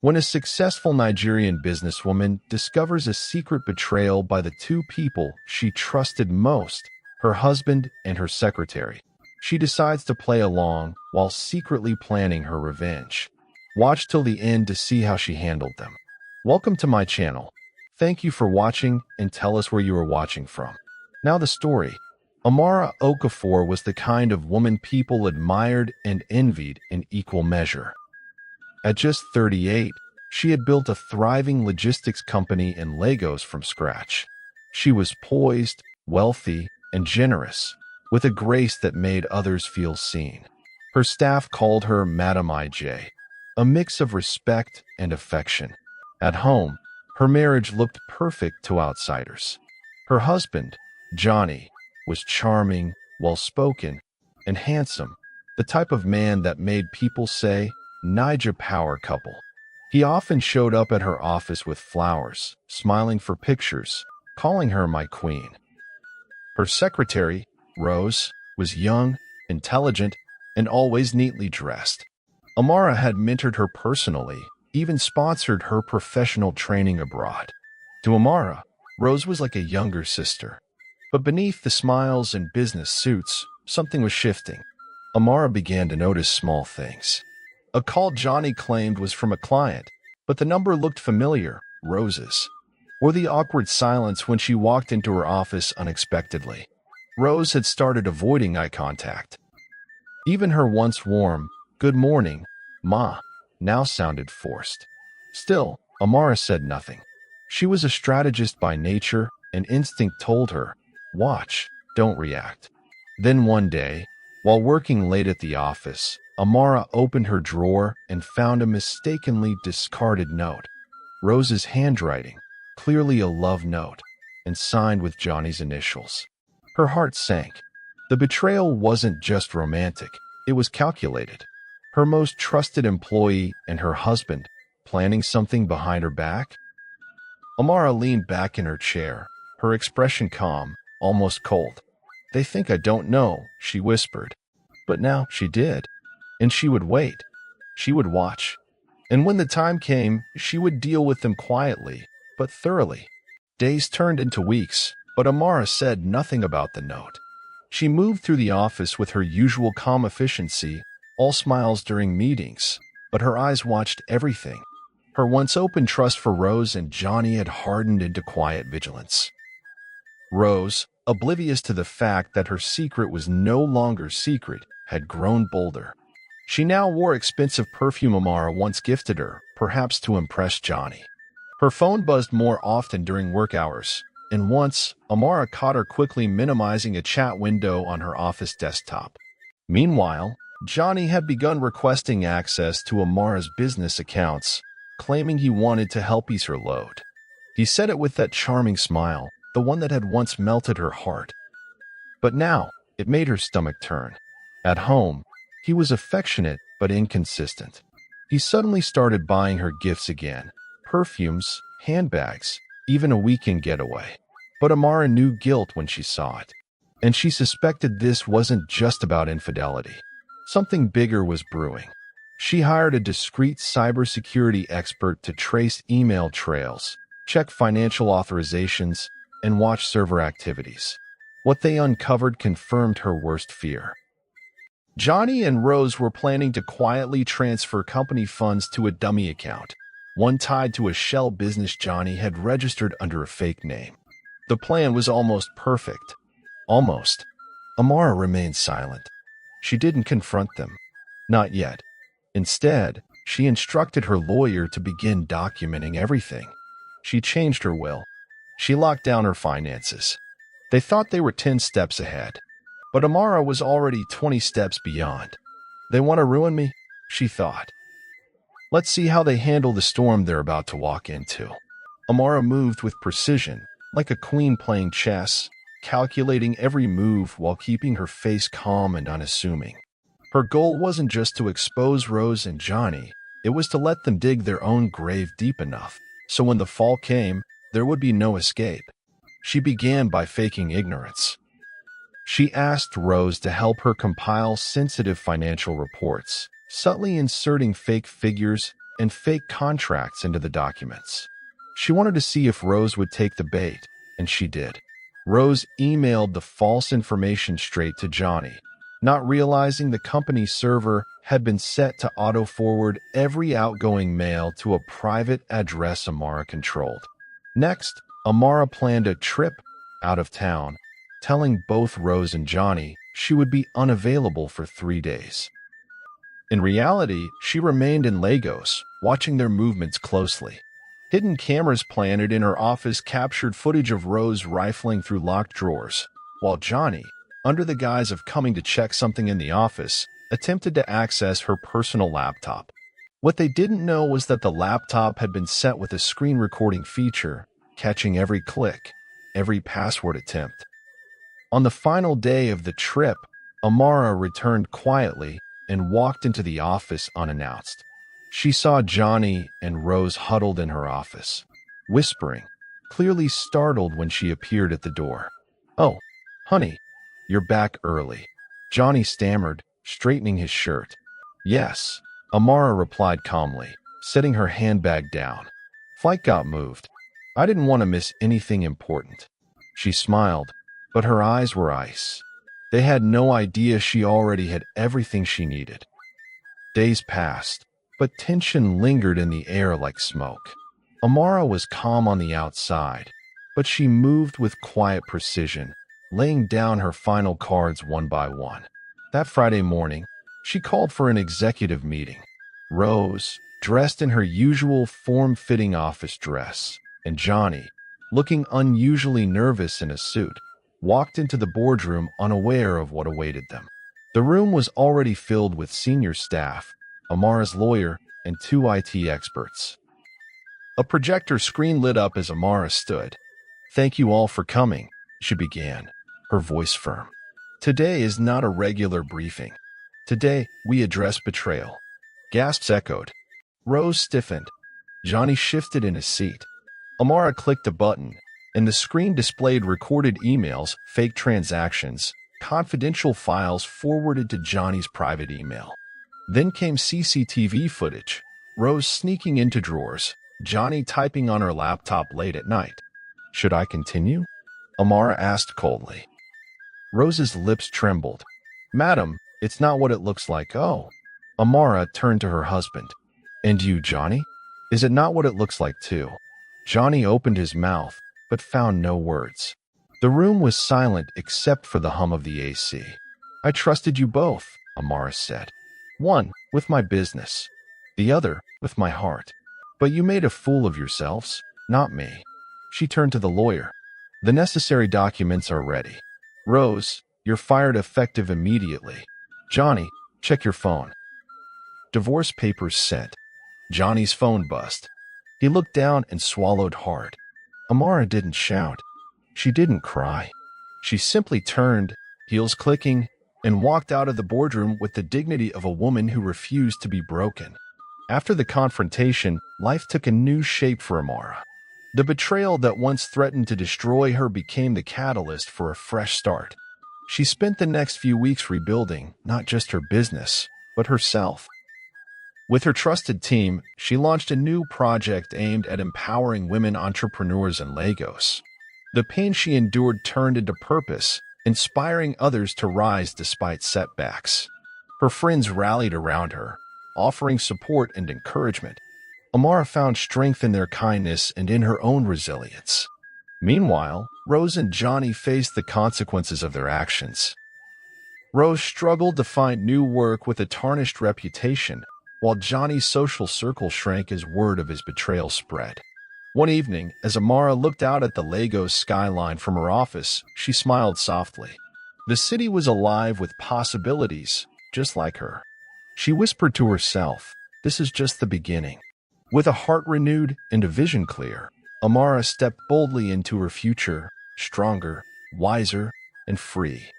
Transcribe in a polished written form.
When a successful Nigerian businesswoman discovers a secret betrayal by the two people she trusted most, her husband and her secretary, she decides to play along while secretly planning her revenge. Watch till the end to see how she handled them. Welcome to my channel. Thank you for watching and tell us where you are watching from. Now the story. Amara Okafor was the kind of woman people admired and envied in equal measure. At just 38, she had built a thriving logistics company in Lagos from scratch. She was poised, wealthy, and generous, with a grace that made others feel seen. Her staff called her Madam IJ, a mix of respect and affection. At home, her marriage looked perfect to outsiders. Her husband, Johnny, was charming, well-spoken, and handsome, the type of man that made people say, Niger power couple. He often showed up at her office with flowers, smiling for pictures, calling her my queen. Her secretary, Rose, was young, intelligent, and always neatly dressed. Amara had mentored her personally, even sponsored her professional training abroad. To Amara, Rose was like a younger sister. But beneath the smiles and business suits, something was shifting. Amara began to notice small things. A call Johnny claimed was from a client, but the number looked familiar, Rose's. Or the awkward silence when she walked into her office unexpectedly. Rose had started avoiding eye contact. Even her once warm, "Good morning, Ma," now sounded forced. Still, Amara said nothing. She was a strategist by nature, and instinct told her, watch, don't react. Then one day, while working late at the office, Amara opened her drawer and found a mistakenly discarded note. Rose's handwriting, clearly a love note, and signed with Johnny's initials. Her heart sank. The betrayal wasn't just romantic, it was calculated. Her most trusted employee and her husband, planning something behind her back? Amara leaned back in her chair, her expression calm, almost cold. They think I don't know, she whispered. But now she did. And she would wait. She would watch. And when the time came, she would deal with them quietly, but thoroughly. Days turned into weeks, but Amara said nothing about the note. She moved through the office with her usual calm efficiency, all smiles during meetings, but her eyes watched everything. Her once open trust for Rose and Johnny had hardened into quiet vigilance. Rose, oblivious to the fact that her secret was no longer secret, had grown bolder. She now wore expensive perfume Amara once gifted her, perhaps to impress Johnny. Her phone buzzed more often during work hours, and once, Amara caught her quickly minimizing a chat window on her office desktop. Meanwhile, Johnny had begun requesting access to Amara's business accounts, claiming he wanted to help ease her load. He said it with that charming smile, the one that had once melted her heart. But now, it made her stomach turn. At home, he was affectionate but inconsistent. He suddenly started buying her gifts again, perfumes, handbags, even a weekend getaway. But Amara knew guilt when she saw it. And she suspected this wasn't just about infidelity. Something bigger was brewing. She hired a discreet cybersecurity expert to trace email trails, check financial authorizations, and watch server activities. What they uncovered confirmed her worst fear. Johnny and Rose were planning to quietly transfer company funds to a dummy account, one tied to a shell business Johnny had registered under a fake name. The plan was almost perfect. Almost. Amara remained silent. She didn't confront them. Not yet. Instead, she instructed her lawyer to begin documenting everything. She changed her will. She locked down her finances. They thought they were 10 steps ahead. But Amara was already 20 steps beyond. They want to ruin me, she thought. Let's see how they handle the storm they're about to walk into. Amara moved with precision, like a queen playing chess, calculating every move while keeping her face calm and unassuming. Her goal wasn't just to expose Rose and Johnny, it was to let them dig their own grave deep enough, so when the fall came, there would be no escape. She began by faking ignorance. She asked Rose to help her compile sensitive financial reports, subtly inserting fake figures and fake contracts into the documents. She wanted to see if Rose would take the bait, and she did. Rose emailed the false information straight to Johnny, not realizing the company's server had been set to auto-forward every outgoing mail to a private address Amara controlled. Next, Amara planned a trip out of town, telling both Rose and Johnny she would be unavailable for 3 days. In reality, she remained in Lagos, watching their movements closely. Hidden cameras planted in her office captured footage of Rose rifling through locked drawers, while Johnny, under the guise of coming to check something in the office, attempted to access her personal laptop. What they didn't know was that the laptop had been set with a screen recording feature, catching every click, every password attempt. On the final day of the trip, Amara returned quietly and walked into the office unannounced. She saw Johnny and Rose huddled in her office, whispering, clearly startled when she appeared at the door. "Oh, honey, you're back early," Johnny stammered, straightening his shirt. "Yes," Amara replied calmly, setting her handbag down. "Flight got moved. I didn't want to miss anything important." She smiled, but her eyes were ice. They had no idea she already had everything she needed. Days passed, but tension lingered in the air like smoke. Amara was calm on the outside, but she moved with quiet precision, laying down her final cards one by one. That Friday morning, she called for an executive meeting. Rose, dressed in her usual form-fitting office dress, and Johnny, looking unusually nervous in a suit, walked into the boardroom unaware of what awaited them. The room was already filled with senior staff, Amara's lawyer, and 2 IT experts. A projector screen lit up as Amara stood. "Thank you all for coming," she began, her voice firm. "Today is not a regular briefing. Today, we address betrayal." Gasps echoed. Rose stiffened. Johnny shifted in his seat. Amara clicked a button, and the screen displayed recorded emails, fake transactions, confidential files forwarded to Johnny's private email. Then came CCTV footage, Rose sneaking into drawers, Johnny typing on her laptop late at night. "Should I continue?" Amara asked coldly. Rose's lips trembled. "Madam, it's not what it looks like." "Oh." Amara turned to her husband. "And you, Johnny? Is it not what it looks like too?" Johnny opened his mouth, but found no words. The room was silent except for the hum of the AC. "I trusted you both," Amara said. "One, with my business. The other, with my heart. But you made a fool of yourselves, not me." She turned to the lawyer. "The necessary documents are ready. Rose, you're fired effective immediately. Johnny, check your phone." Divorce papers sent. Johnny's phone buzzed. He looked down and swallowed hard. Amara didn't shout. She didn't cry. She simply turned, heels clicking, and walked out of the boardroom with the dignity of a woman who refused to be broken. After the confrontation, life took a new shape for Amara. The betrayal that once threatened to destroy her became the catalyst for a fresh start. She spent the next few weeks rebuilding not just her business, but herself. With her trusted team, she launched a new project aimed at empowering women entrepreneurs in Lagos. The pain she endured turned into purpose, inspiring others to rise despite setbacks. Her friends rallied around her, offering support and encouragement. Amara found strength in their kindness and in her own resilience. Meanwhile, Rose and Johnny faced the consequences of their actions. Rose struggled to find new work with a tarnished reputation, while Johnny's social circle shrank as word of his betrayal spread. One evening, as Amara looked out at the Lagos skyline from her office, she smiled softly. The city was alive with possibilities, just like her. She whispered to herself, "This is just the beginning." With a heart renewed and a vision clear, Amara stepped boldly into her future, stronger, wiser, and free.